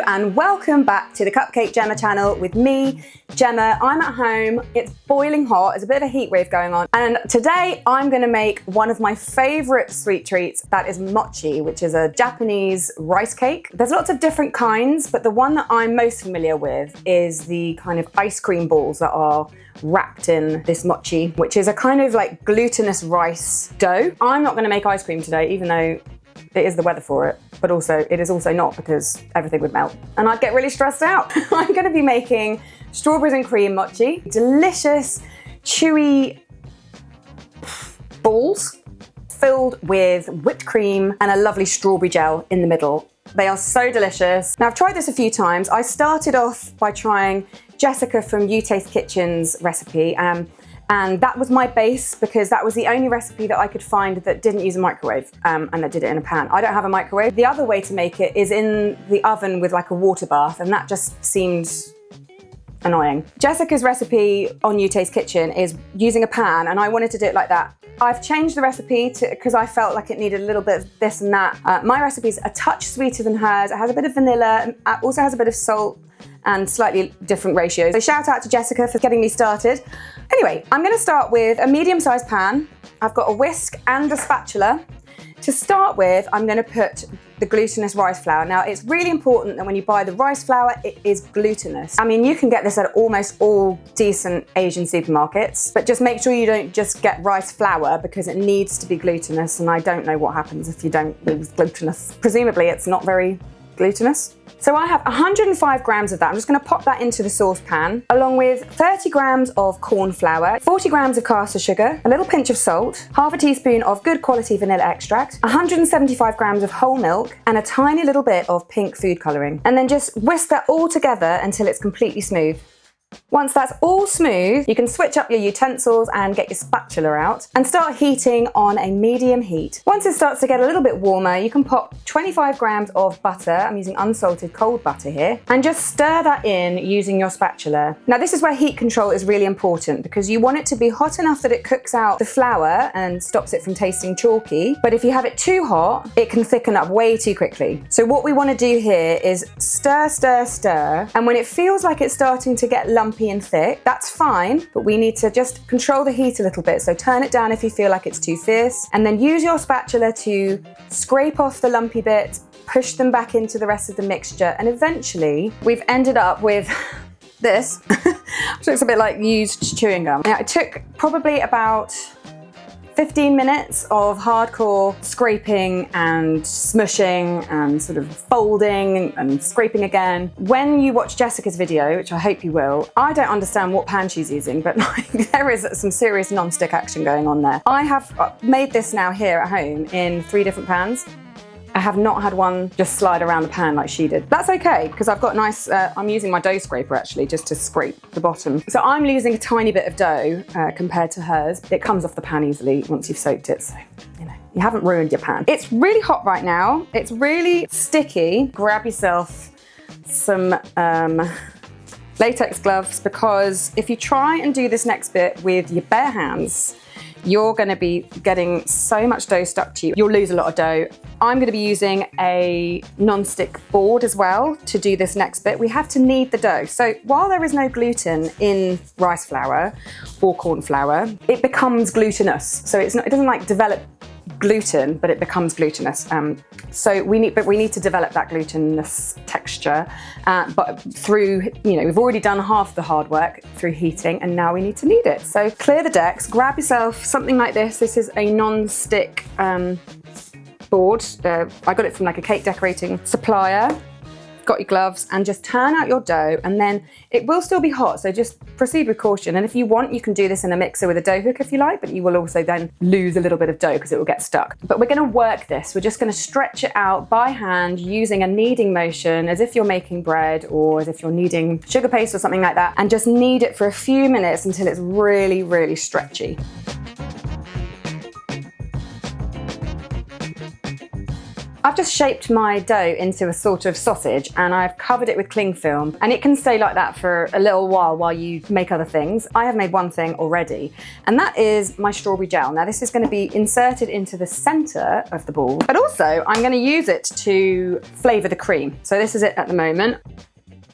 and welcome back to the Cupcake Jemma channel with me, Gemma. I'm at home, it's boiling hot, there's a bit of a heat wave going on, and today I'm going to make one of my favourite sweet treats, that is mochi, which is a Japanese rice cake. There's lots of different kinds, but the one that I'm most familiar with is the kind of ice cream balls that are wrapped in this mochi, which is a kind of like glutinous rice dough. I'm not going to make ice cream today, even though it is the weather for it, but also it is also not, because everything would melt and I'd get really stressed out. I'm going to be making strawberries and cream mochi, delicious chewy balls filled with whipped cream and a lovely strawberry gel in the middle. They are so delicious. Now, I've tried this a few times. I started off by trying Jessica from You Taste Kitchen's recipe, and that was my base because that was the only recipe that I could find that didn't use a microwave and that did it in a pan. I don't have a microwave. The other way to make it is in the oven with like a water bath, and that just seemed annoying. Jessica's recipe on You Taste Kitchen is using a pan, and I wanted to do it like that. I've changed the recipe because I felt like it needed a little bit of this and that. My recipe is a touch sweeter than hers. It has a bit of vanilla, also has a bit of salt and slightly different ratios. So shout out to Jessica for getting me started. Anyway, I'm going to start with a medium-sized pan. I've got a whisk and a spatula. To start with, I'm going to put the glutinous rice flour. Now, it's really important that when you buy the rice flour, it is glutinous. I mean, you can get this at almost all decent Asian supermarkets, but just make sure you don't just get rice flour because it needs to be glutinous, and I don't know what happens if you don't use glutinous. Presumably, it's not very glutinous. So I have 105 grams of that. I'm just going to pop that into the saucepan, along with 30 grams of corn flour, 40 grams of caster sugar, a little pinch of salt, half a teaspoon of good quality vanilla extract, 175 grams of whole milk, and a tiny little bit of pink food colouring. And then just whisk that all together until it's completely smooth. Once that's all smooth, you can switch up your utensils and get your spatula out and start heating on a medium heat. Once it starts to get a little bit warmer, you can pop 25 grams of butter, I'm using unsalted cold butter here, and just stir that in using your spatula. Now, this is where heat control is really important because you want it to be hot enough that it cooks out the flour and stops it from tasting chalky, but if you have it too hot, it can thicken up way too quickly. So what we want to do here is stir, stir, stir, and when it feels like it's starting to get lumpy and thick, that's fine, but we need to just control the heat a little bit. So turn it down if you feel like it's too fierce, and then use your spatula to scrape off the lumpy bits, push them back into the rest of the mixture, and eventually we've ended up with this, which looks a bit like used chewing gum. Now, it took probably about 15 minutes of hardcore scraping and smushing and sort of folding and scraping again. When you watch Jessica's video, which I hope you will, I don't understand what pan she's using, but like, there is some serious non-stick action going on there. I have made this now here at home in 3 different pans. I have not had one just slide around the pan like she did. That's okay, because I've got nice, I'm using my dough scraper actually just to scrape the bottom. So I'm losing a tiny bit of dough compared to hers. It comes off the pan easily once you've soaked it, so you know, you haven't ruined your pan. It's really hot right now. It's really sticky. Grab yourself some latex gloves, because if you try and do this next bit with your bare hands, you're going to be getting so much dough stuck to you. You'll lose a lot of dough. I'm going to be using a non-stick board as well to do this next bit. We have to knead the dough. So while there is no gluten in rice flour or corn flour, it becomes glutinous. So it doesn't like develop gluten, but it becomes glutinous. So we need to develop that glutinous texture, but through, you know, we've already done half the hard work through heating, and now we need to knead it. So clear the decks, grab yourself something like this. This is a non-stick board. I got it from like a cake decorating supplier. Got your gloves, and just turn out your dough, and then it will still be hot, so just proceed with caution. And if you want, you can do this in a mixer with a dough hook if you like, but you will also then lose a little bit of dough because it will get stuck. But we're going to work this. We're just going to stretch it out by hand using a kneading motion, as if you're making bread or as if you're kneading sugar paste or something like that, and just knead it for a few minutes until it's really, really stretchy. I've just shaped my dough into a sort of sausage and I've covered it with cling film, and it can stay like that for a little while you make other things. I have made one thing already, and that is my strawberry gel. Now this is going to be inserted into the center of the ball, but also I'm going to use it to flavor the cream. So this is it at the moment.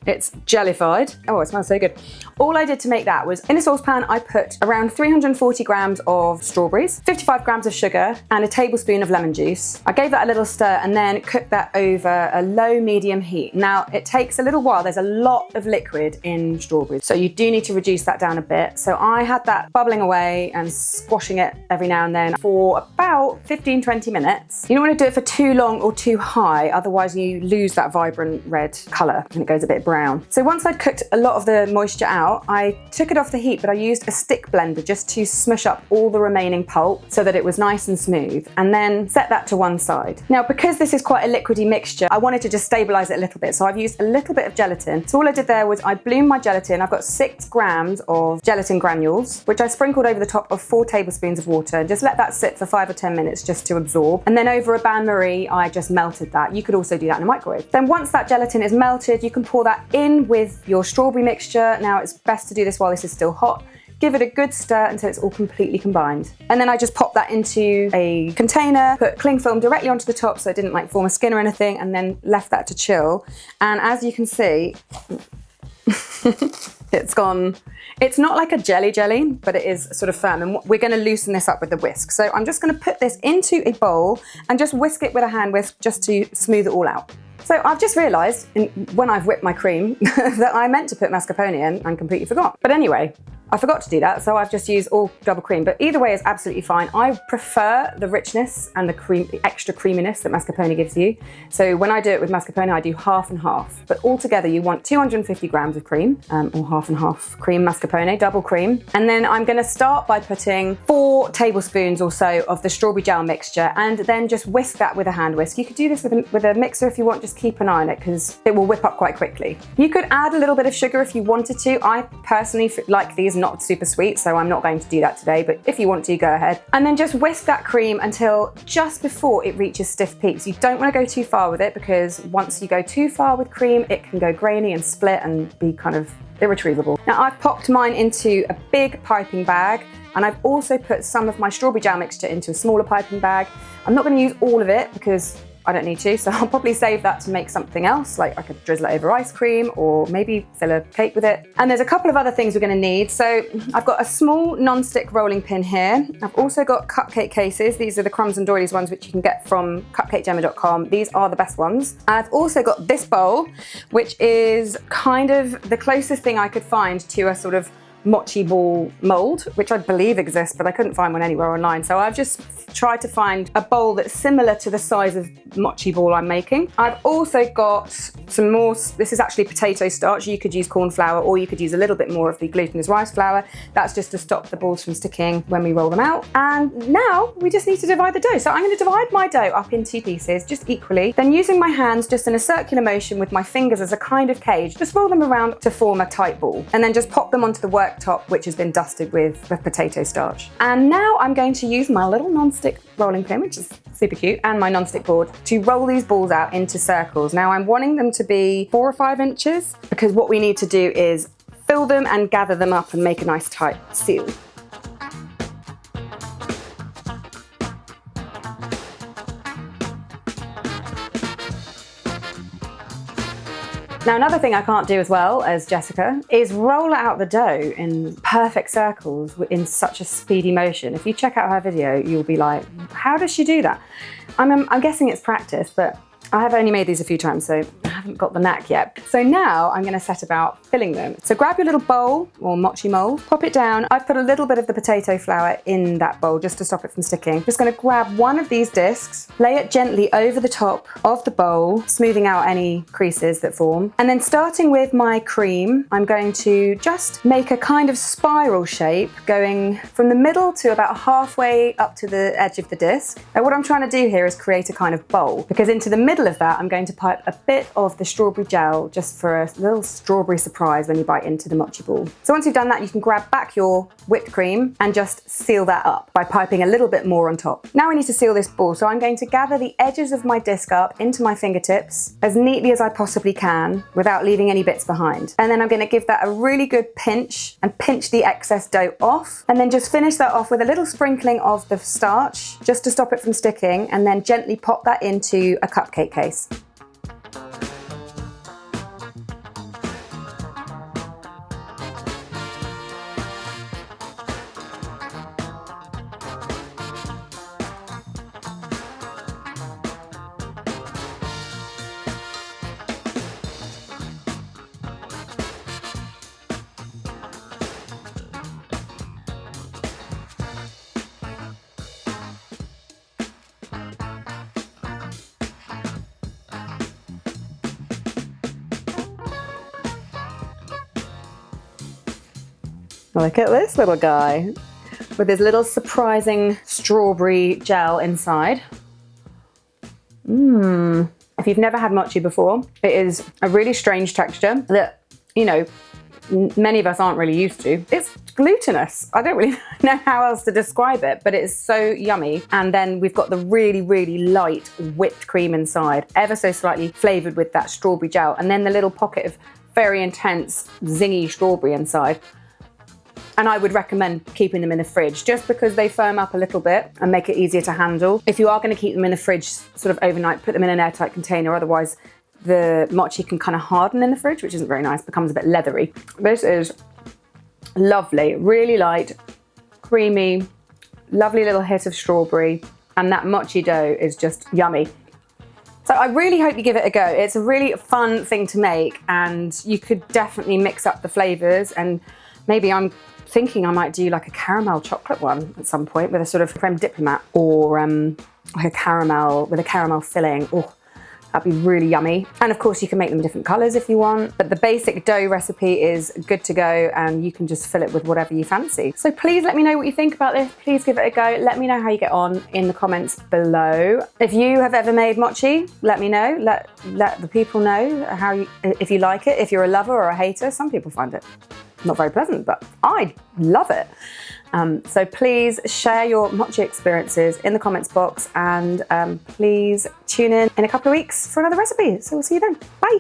It's jellified. Oh, it smells so good. All I did to make that was, in a saucepan, I put around 340 grams of strawberries, 55 grams of sugar, and a tablespoon of lemon juice. I gave that a little stir and then cooked that over a low-medium heat. Now, it takes a little while. There's a lot of liquid in strawberries, so you do need to reduce that down a bit. So I had that bubbling away and squashing it every now and then for about 15-20 minutes. You don't want to do it for too long or too high, otherwise you lose that vibrant red colour and it goes a bit brown. So once I'd cooked a lot of the moisture out, I took it off the heat, but I used a stick blender just to smush up all the remaining pulp so that it was nice and smooth, and then set that to one side. Now, because this is quite a liquidy mixture, I wanted to just stabilize it a little bit, so I've used a little bit of gelatin. So all I did there was I bloomed my gelatin. I've got 6 grams of gelatin granules, which I sprinkled over the top of 4 tablespoons of water, and just let that sit for 5 or 10 minutes just to absorb. And then over a bain-marie, I just melted that. You could also do that in a microwave. Then once that gelatin is melted, you can pour that in with your strawberry mixture. Now it's best to do this while this is still hot. Give it a good stir until it's all completely combined. And then I just popped that into a container, put cling film directly onto the top so it didn't like form a skin or anything, and then left that to chill. And as you can see, it's gone. It's not like a jelly, but it is sort of firm, and we're going to loosen this up with the whisk. So I'm just going to put this into a bowl and just whisk it with a hand whisk just to smooth it all out. So I've just realised when I've whipped my cream that I meant to put mascarpone in and completely forgot. But anyway, I forgot to do that, so I've just used all double cream. But either way is absolutely fine. I prefer the richness and the extra creaminess that mascarpone gives you. So when I do it with mascarpone, I do half and half. But altogether, you want 250 grams of cream, or half and half cream mascarpone, double cream. And then I'm going to start by putting 4 tablespoons or so of the strawberry gel mixture, and then just whisk that with a hand whisk. You could do this with a mixer if you want. Just keep an eye on it because it will whip up quite quickly. You could add a little bit of sugar if you wanted to. I personally like these not super sweet, so I'm not going to do that today, but if you want to, go ahead. And then just whisk that cream until just before it reaches stiff peaks. You don't want to go too far with it, because once you go too far with cream, it can go grainy and split and be kind of irretrievable. Now I've popped mine into a big piping bag, and I've also put some of my strawberry jam mixture into a smaller piping bag. I'm not going to use all of it because I don't need to, so I'll probably save that to make something else, like I could drizzle it over ice cream or maybe fill a cake with it. And there's a couple of other things we're going to need. So I've got a small non-stick rolling pin here. I've also got cupcake cases. These are the crumbs and doilies ones, which you can get from cupcakejemma.com. These are the best ones. I've also got this bowl, which is kind of the closest thing I could find to a sort of mochi ball mold, which I believe exists, but I couldn't find one anywhere online. So I've just tried to find a bowl that's similar to the size of mochi ball I'm making. I've also got some more, this is actually potato starch. You could use corn flour, or you could use a little bit more of the glutinous rice flour. That's just to stop the balls from sticking when we roll them out. And now we just need to divide the dough. So I'm going to divide my dough up in 2 pieces, just equally. Then using my hands just in a circular motion with my fingers as a kind of cage, just roll them around to form a tight ball. And then just pop them onto the worktop, which has been dusted with potato starch. And now I'm going to use my little non-stick rolling pin, which is super cute, and my non-stick board to roll these balls out into circles. Now I'm wanting them to be 4 or 5 inches, because what we need to do is fill them and gather them up and make a nice tight seal. Now another thing I can't do as well as Jessica is roll out the dough in perfect circles in such a speedy motion. If you check out her video, you'll be like, how does she do that? I'm guessing it's practice, but I have only made these a few times, so I haven't got the knack yet. So now I'm going to set about filling them. So grab your little bowl or mochi mold, pop it down. I've put a little bit of the potato flour in that bowl just to stop it from sticking. Just going to grab one of these discs, lay it gently over the top of the bowl, smoothing out any creases that form. And then starting with my cream, I'm going to just make a kind of spiral shape going from the middle to about halfway up to the edge of the disc. Now what I'm trying to do here is create a kind of bowl, because into the middle of that I'm going to pipe a bit of of the strawberry gel just for a little strawberry surprise when you bite into the mochi ball. So once you've done that, you can grab back your whipped cream and just seal that up by piping a little bit more on top. Now we need to seal this ball, so I'm going to gather the edges of my disc up into my fingertips as neatly as I possibly can without leaving any bits behind. And then I'm going to give that a really good pinch and pinch the excess dough off, and then just finish that off with a little sprinkling of the starch just to stop it from sticking, and then gently pop that into a cupcake case. Look at this little guy with his little surprising strawberry gel inside. If you've never had mochi before, it is a really strange texture that, you know, many of us aren't really used to. It's glutinous. I don't really know how else to describe it, but it is so yummy. And then we've got the really, really light whipped cream inside, ever so slightly flavored with that strawberry gel. And then the little pocket of very intense, zingy strawberry inside. And I would recommend keeping them in the fridge just because they firm up a little bit and make it easier to handle. If you are going to keep them in the fridge sort of overnight, put them in an airtight container, otherwise the mochi can kind of harden in the fridge, which isn't very nice, becomes a bit leathery. This is lovely, really light, creamy, lovely little hit of strawberry, and that mochi dough is just yummy. So I really hope you give it a go. It's a really fun thing to make, and you could definitely mix up the flavors, and maybe I'm thinking I might do like a caramel chocolate one at some point with a sort of creme diplomat, or like a caramel with a caramel filling. Oh, that'd be really yummy. And of course you can make them different colors if you want, but the basic dough recipe is good to go, and you can just fill it with whatever you fancy. So please let me know what you think about this. Please give it a go. Let me know how you get on in the comments below. If you have ever made mochi, let me know. Let the people know if you like it, if you're a lover or a hater. Some people find it not very pleasant, but I love it. So please share your mochi experiences in the comments box, and please tune in a couple of weeks for another recipe. So we'll see you then. Bye.